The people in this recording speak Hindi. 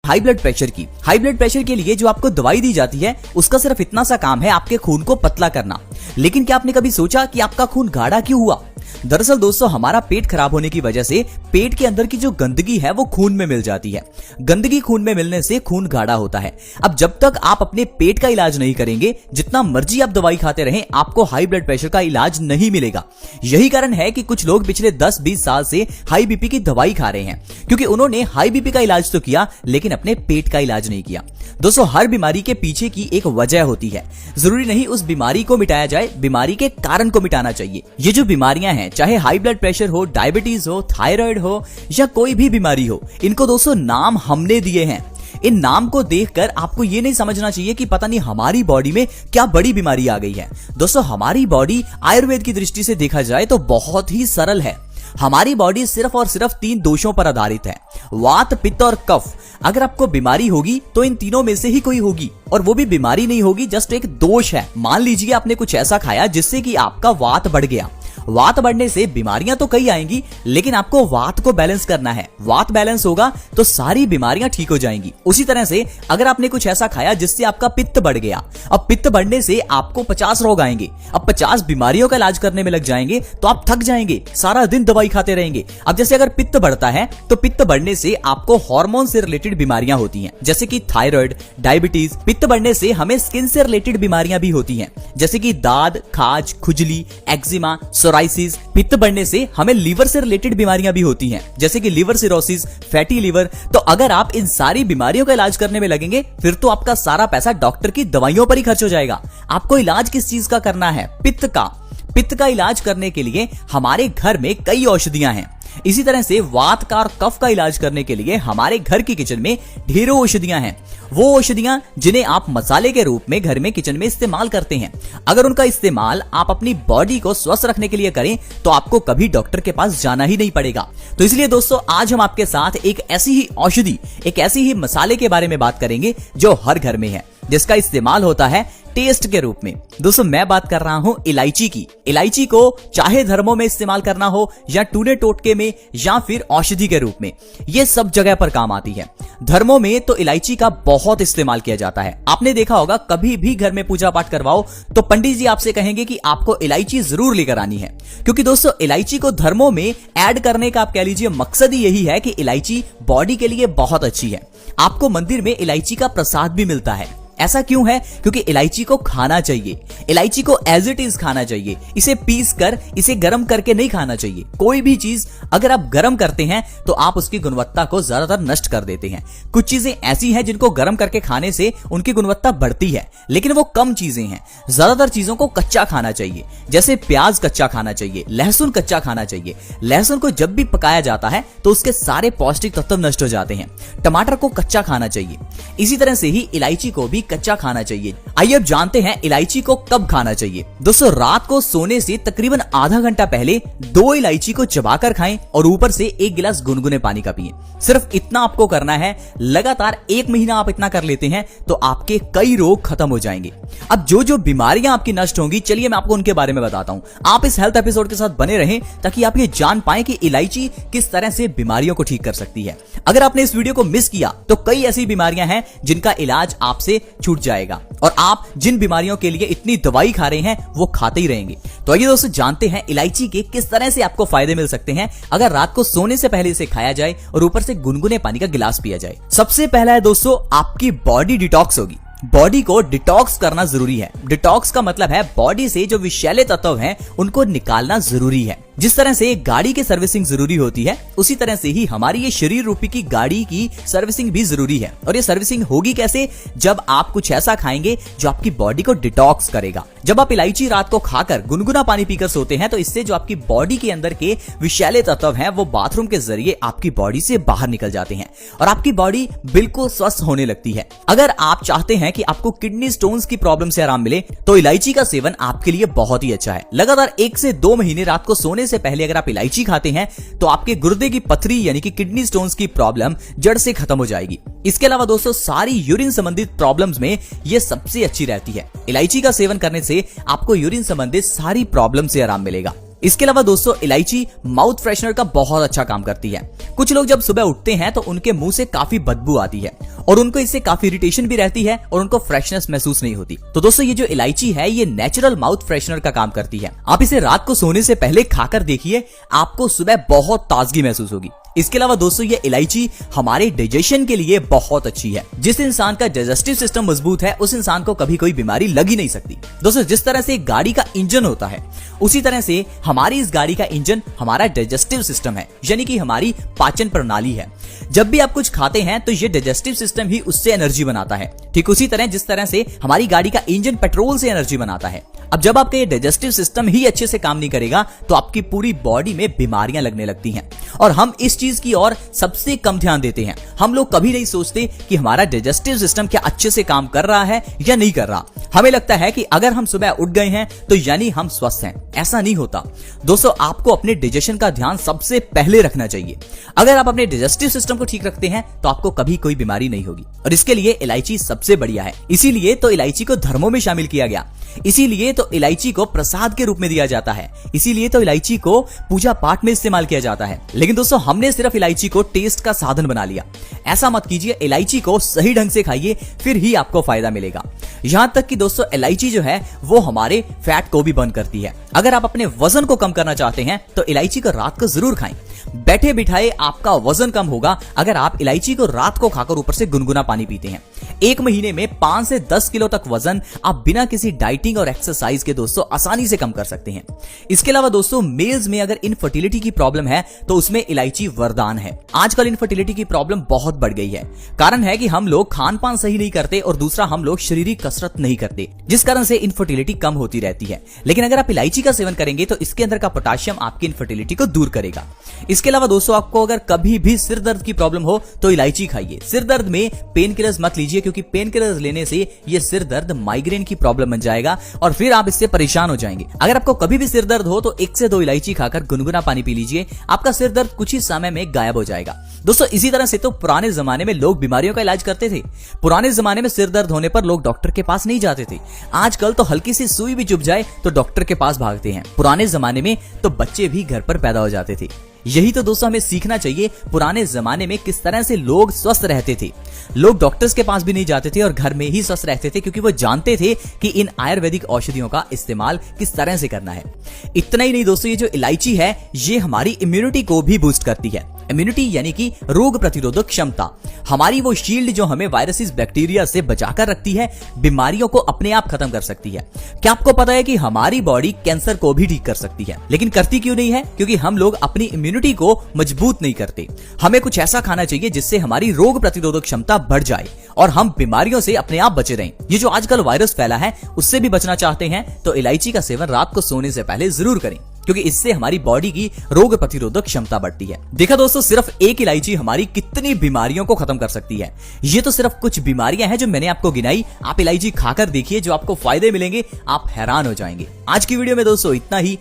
हाई ब्लड प्रेशर के लिए जो आपको दवाई दी जाती है उसका सिर्फ इतना सा काम है आपके खून को पतला करना। लेकिन क्या आपने कभी सोचा कि आपका खून गाढ़ा क्यों हुआ? दरअसल दोस्तों, हमारा पेट खराब होने की वजह से पेट के अंदर की जो गंदगी है वो खून में मिल जाती है। गंदगी खून में मिलने से खून गाढ़ा होता है। अब जब तक आप अपने पेट का इलाज नहीं करेंगे, जितना मर्जी आप दवाई खाते रहें, आपको हाई ब्लड प्रेशर का इलाज नहीं मिलेगा। यही कारण है कि कुछ लोग पिछले 10-20 साल से हाई बीपी की दवाई खा रहे हैं, क्योंकि उन्होंने हाई बीपी का इलाज तो किया लेकिन अपने पेट का इलाज नहीं किया। दोस्तों, हर बीमारी के पीछे की एक वजह होती है। जरूरी नहीं उस बीमारी को मिटाया जाए, बीमारी के कारण को मिटाना चाहिए। ये जो बीमारियां हैं, चाहे हाई ब्लड प्रेशर हो, डायबिटीज हो, थायराइड हो या कोई भी बीमारी हो, इनको दोस्तों नाम हमने दिए हैं। इन नाम को देखकर आपको ये नहीं समझना चाहिए कि पता नहीं हमारी बॉडी में क्या बड़ी बीमारी आ गई है। दोस्तों, हमारी बॉडी आयुर्वेद की दृष्टि से देखा जाए तो बहुत ही सरल है। हमारी बॉडी सिर्फ और सिर्फ 3 दोषों पर आधारित है, वात, पित्त और कफ। अगर आपको बीमारी होगी तो इन तीनों में से ही कोई होगी, और वो भी बीमारी नहीं होगी, जस्ट एक दोष है। मान लीजिए आपने कुछ ऐसा खाया जिससे कि आपका वात बढ़ गया। वात बढ़ने से बीमारियां तो कई आएंगी, लेकिन आपको वात को बैलेंस करना है। वात बैलेंस होगा तो सारी बीमारियां ठीक हो जाएंगी। उसी तरह से अगर आपने कुछ ऐसा खाया जिससे आपका पित्त बढ़ गया, अब पित्त बढ़ने से आपको 50 रोग आएंगे। अब 50 बीमारियों का इलाज करने में लग जाएंगे तो आप थक जाएंगे, सारा दिन दवाई खाते रहेंगे। अब जैसे अगर पित्त बढ़ता है तो पित्त बढ़ने से आपको हार्मोन से रिलेटेड बीमारियां होती हैं, जैसे कि थायराइड, डायबिटीज। पित्त बढ़ने से हमें स्किन से रिलेटेड बीमारियां भी होती हैं, जैसे कि दाद, खाज, खुजली, एक्जिमा, सोराइसिस। पित्त बढ़ने से हमें लीवर से रिलेटेड बीमारियां भी होती हैं, जैसे कि लीवर सिरोसिस, फैटी लीवर। तो अगर आप इन सारी बीमारियों का इलाज करने में लगेंगे, फिर तो आपका सारा पैसा डॉक्टर की दवाइयों पर ही खर्च हो जाएगा। आपको इलाज किस चीज का करना है? पित्त का। पित्त का इलाज करने के लिए हमारे घर में कई औषधियां हैं। इसी तरह से वात का और कफ का इलाज करने के लिए हमारे घर की किचन में ढेरों औषधियां हैं। वो औषधियां जिन्हें आप मसाले के रूप में घर में किचन में इस्तेमाल करते हैं। अगर उनका इस्तेमाल आप अपनी बॉडी को स्वस्थ रखने के लिए करें तो आपको कभी डॉक्टर के पास जाना ही नहीं पड़ेगा। तो इसलिए दोस्तों, आज हम आपके साथ एक ऐसी ही औषधि, एक ऐसी ही मसाले के बारे में बात करेंगे जो हर घर में है, जिसका इस्तेमाल होता है टेस्ट के रूप में। दोस्तों, मैं बात कर रहा हूं इलायची की। इलायची को चाहे धर्मों में इस्तेमाल करना हो या टूने टोटके में या फिर औषधि के रूप में, ये सब जगह पर काम आती है। धर्मों में तो इलायची का बहुत इस्तेमाल किया जाता है। आपने देखा होगा, कभी भी घर में पूजा पाठ करवाओ तो पंडित जी आपसे कहेंगे कि आपको इलायची जरूर लेकर आनी है, क्योंकि दोस्तों इलायची को धर्मों में ऐड करने का आप कह लीजिए मकसद ही यही है कि इलायची बॉडी के लिए बहुत अच्छी है। आपको मंदिर में इलायची का प्रसाद भी मिलता है। ऐसा क्यों है? क्योंकि इलायची को खाना चाहिए। इलायची को एज इट इज खाना चाहिए। इसे पीस कर, इसे गर्म करके नहीं खाना चाहिए। कोई भी चीज अगर आप गर्म करते हैं तो आप उसकी गुणवत्ता को ज्यादातर नष्ट कर देते हैं। कुछ चीजें ऐसी हैं जिनको गर्म करके खाने से उनकी गुणवत्ता बढ़ती है, लेकिन वो कम चीजें हैं। ज्यादातर चीजों को कच्चा खाना चाहिए, जैसे प्याज कच्चा खाना चाहिए, लहसुन कच्चा खाना चाहिए। लहसुन को जब भी पकाया जाता है तो उसके सारे पौष्टिक तत्व नष्ट हो जाते हैं। टमाटर को कच्चा खाना चाहिए। इसी तरह से ही इलायची को भी कच्चा खाना चाहिए। आइए अब जानते हैं इलायची को कब खाना चाहिए। दोस्तों, रात को सोने से तकरीबन आधा घंटा पहले 2 इलायची को चबाकर खाएं और ऊपर से 1 गिलास गुनगुने पानी का पिएं। सिर्फ इतना आपको करना है। लगातार 1 महीना आप इतना कर लेते हैं तो आपके कई रोग खत्म हो जाएंगे। अब जो जो बीमारियां आपकी नष्ट होंगी, चलिए मैं आपको उनके बारे में बताता हूं। आप इस हेल्थ एपिसोड के साथ बने रहें ताकि आप ये जान पाएं कि इलायची किस तरह से बीमारियों को ठीक कर सकती है। अगर आपने इस वीडियो को मिस किया तो कई ऐसी बीमारियां हैं जिनका इलाज आपसे छूट जाएगा, और आप जिन बीमारियों के लिए इतनी दवाई खा रहे हैं वो खाते ही रहेंगे। तो आइए दोस्तों, जानते हैं इलायची के किस तरह से आपको फायदे मिल सकते हैं अगर रात को सोने से पहले इसे खाया जाए और ऊपर से गुनगुने पानी का गिलास पिया जाए। सबसे पहला है दोस्तों, आपकी बॉडी डिटॉक्स होगी। बॉडी को डिटॉक्स करना जरूरी है। डिटॉक्स का मतलब है बॉडी से जो विषैले तत्व हैं उनको निकालना जरूरी है। जिस तरह से एक गाड़ी की सर्विसिंग जरूरी होती है, उसी तरह से ही हमारी ये शरीर रूपी की गाड़ी की सर्विसिंग भी जरूरी है। और ये सर्विसिंग होगी कैसे? जब आप कुछ ऐसा खाएंगे जो आपकी बॉडी को डिटॉक्स करेगा। जब आप इलायची रात को खाकर गुनगुना पानी पीकर सोते हैं तो इससे जो आपकी बॉडी के अंदर के विषैले तत्व हैं वो बाथरूम के जरिए आपकी बॉडी से बाहर निकल जाते हैं और आपकी बॉडी बिल्कुल स्वस्थ होने लगती है। अगर आप चाहते हैं कि आपको किडनी स्टोन्स की प्रॉब्लम से आराम मिले तो इलायची का सेवन आपके लिए बहुत ही अच्छा है। लगातार 1 से 2 महीने रात को सोने से पहले अगर आप इलायची खाते हैं तो आपके गुर्दे की पथरी यानी कि किडनी स्टोन्स की प्रॉब्लम जड़ से खत्म हो जाएगी। इसके अलावा दोस्तों, सारी यूरिन संबंधित प्रॉब्लम्स में ये सबसे अच्छी रहती है। इलायची का सेवन करने से आपको यूरिन संबंधित सारी प्रॉब्लम से आराम मिलेगा। इसके अलावा दोस्तों इलायची माउथ फ्रेशनर का बहुत अच्छा काम करती है। कुछ लोग जब सुबह उठते हैं तो उनके मुंह से काफी बदबू आती है और उनको इससे काफी इरिटेशन भी रहती है और उनको फ्रेशनेस महसूस नहीं होती। तो दोस्तों ये जो इलायची है ये नेचुरल माउथ फ्रेशनर का काम करती है। आप इसे रात को सोने से पहले खाकर देखिए, आपको सुबह बहुत ताजगी महसूस होगी। इसके अलावा दोस्तों ये इलायची हमारे डाइजेशन के लिए बहुत अच्छी है। जिस इंसान का डाइजेस्टिव सिस्टम मजबूत है उस इंसान को कभी कोई बीमारी लग ही नहीं सकती। दोस्तों जिस तरह से एक गाड़ी का इंजन होता है उसी तरह से हमारी इस गाड़ी का इंजन हमारा डाइजेस्टिव सिस्टम है, यानी कि हमारी पाचन प्रणाली है। जब भी आप कुछ खाते हैं तो ये डाइजेस्टिव सिस्टम ही उससे एनर्जी बनाता है। ठीक उसी तरह जिस तरह से हमारी गाड़ी का इंजन पेट्रोल से एनर्जी बनाता है। अब जब आपका ये डाइजेस्टिव सिस्टम ही अच्छे से काम नहीं करेगा तो आपकी पूरी बॉडी में बीमारियां लगने लगती हैं और हम इस चीज की ओर सबसे कम ध्यान देते हैं। हम लोग कभी नहीं सोचते कि हमारा डाइजेस्टिव सिस्टम क्या अच्छे से काम कर रहा है या नहीं कर रहा। हमें लगता है कि अगर हम सुबह उठ गए हैं तो यानी हम स्वस्थ हैं। ऐसा नहीं होता दोस्तों, आपको अपने डाइजेशन का ध्यान सबसे पहले रखना चाहिए। अगर आप अपने डाइजेस्टिव सिस्टम को ठीक रखते हैं तो आपको कभी कोई बीमारी नहीं होगी और इसके लिए इलायची सबसे बढ़िया है। इसीलिए तो इलायची को धर्मों में शामिल किया गया, इसीलिए तो इलायची को प्रसाद के रूप में दिया जाता है, इसीलिए तो इलायची को पूजा पाठ में इस्तेमाल किया जाता है। लेकिन दोस्तों हमने सिर्फ इलायची को टेस्ट का साधन बना लिया। ऐसा मत कीजिए, इलायची को सही ढंग से खाइए, फिर ही आपको फायदा मिलेगा। यहां तक कि दोस्तों इलायची जो है वो हमारे फैट को भी बर्न करती है। अगर आप अपने वजन को कम करना चाहते हैं तो इलायची को रात को जरूर खाएं। बैठे बिठाए आपका वजन कम होगा अगर आप इलायची को रात को खाकर ऊपर से गुनगुना पानी पीते हैं। 1 महीने में 5 से 10 किलो तक वजन आप बिना किसी डाइटिंग और एक्सरसाइज के दोस्तों आसानी से कम कर सकते हैं। इसके अलावा दोस्तों मेल्स में अगर इनफर्टिलिटी की प्रॉब्लम है तो उसमें इलायची वरदान है। आजकल इनफर्टिलिटी की प्रॉब्लम बहुत बढ़ गई है। कारण है कि हम लोग खान पान सही नहीं करते और दूसरा हम लोग शारीरिक कसरत नहीं करते, जिस कारण से इनफर्टिलिटी कम होती रहती है। लेकिन अगर आप इलायची का सेवन करेंगे तो इसके अंदर का पोटेशियम आपकी इनफर्टिलिटी को दूर करेगा। इसके अलावा दोस्तों आपको अगर कभी भी सिर दर्द की प्रॉब्लम हो तो इलायची खाइए। सिर दर्द में पेन किलर्स मत लीजिए, क्योंकि पेन किलर्स लेने से ये सिर दर्द माइग्रेन की प्रॉब्लम बन जाएगा और फिर आप इससे परेशान हो जाएंगे। अगर आपको कभी भी सिर दर्द हो तो 1 से 2 इलायची खाकर गुनगुना पानी पी लीजिए, आपका सिर दर्द कुछ ही समय में गायब हो जाएगा। दोस्तों इसी तरह से तो पुराने जमाने में लोग बीमारियों का इलाज करते थे। पुराने जमाने में सिर दर्द होने पर लोग डॉक्टर के पास नहीं जाते थे। आजकल तो हल्की सी सुई भी चुभ जाए तो डॉक्टर के पास भागते हैं। पुराने जमाने में तो बच्चे भी घर पर पैदा हो जाते थे। यही तो दोस्तों हमें सीखना चाहिए, पुराने जमाने में किस तरह से लोग स्वस्थ रहते थे। लोग डॉक्टर्स के पास भी नहीं जाते थे और घर में ही स्वस्थ रहते थे, क्योंकि वो जानते थे कि इन आयुर्वेदिक औषधियों का इस्तेमाल किस तरह से करना है। इतना ही नहीं दोस्तों, ये जो इलायची है ये हमारी इम्यूनिटी को भी बूस्ट करती है। इम्यूनिटी यानी कि रोग प्रतिरोधक क्षमता, हमारी वो शील्ड जो हमें वायरसेस बैक्टीरिया से बचाकर रखती है, बीमारियों को अपने आप खत्म कर सकती है। क्या आपको पता है कि हमारी बॉडी कैंसर को भी ठीक कर सकती है? लेकिन करती क्यों नहीं है? क्योंकि हम लोग अपनी इम्यूनिटी को मजबूत नहीं करते। हमें कुछ ऐसा खाना चाहिए जिससे हमारी रोग प्रतिरोधक क्षमता बढ़ जाए और हम बीमारियों से अपने आप बचे रहें। ये जो आजकल वायरस फैला है उससे भी बचना चाहते हैं तो इलायची का सेवन रात को सोने से पहले जरूर करें, क्योंकि इससे हमारी बॉडी की रोग प्रतिरोधक क्षमता बढ़ती है। देखा दोस्तों, सिर्फ एक इलायची हमारी कितनी बीमारियों को खत्म कर सकती है। ये तो सिर्फ कुछ बीमारियां हैं जो मैंने आपको गिनाई। आप इलायची खाकर देखिए, जो आपको फायदे मिलेंगे आप हैरान हो जाएंगे। आज की वीडियो में दोस्तों इतना ही।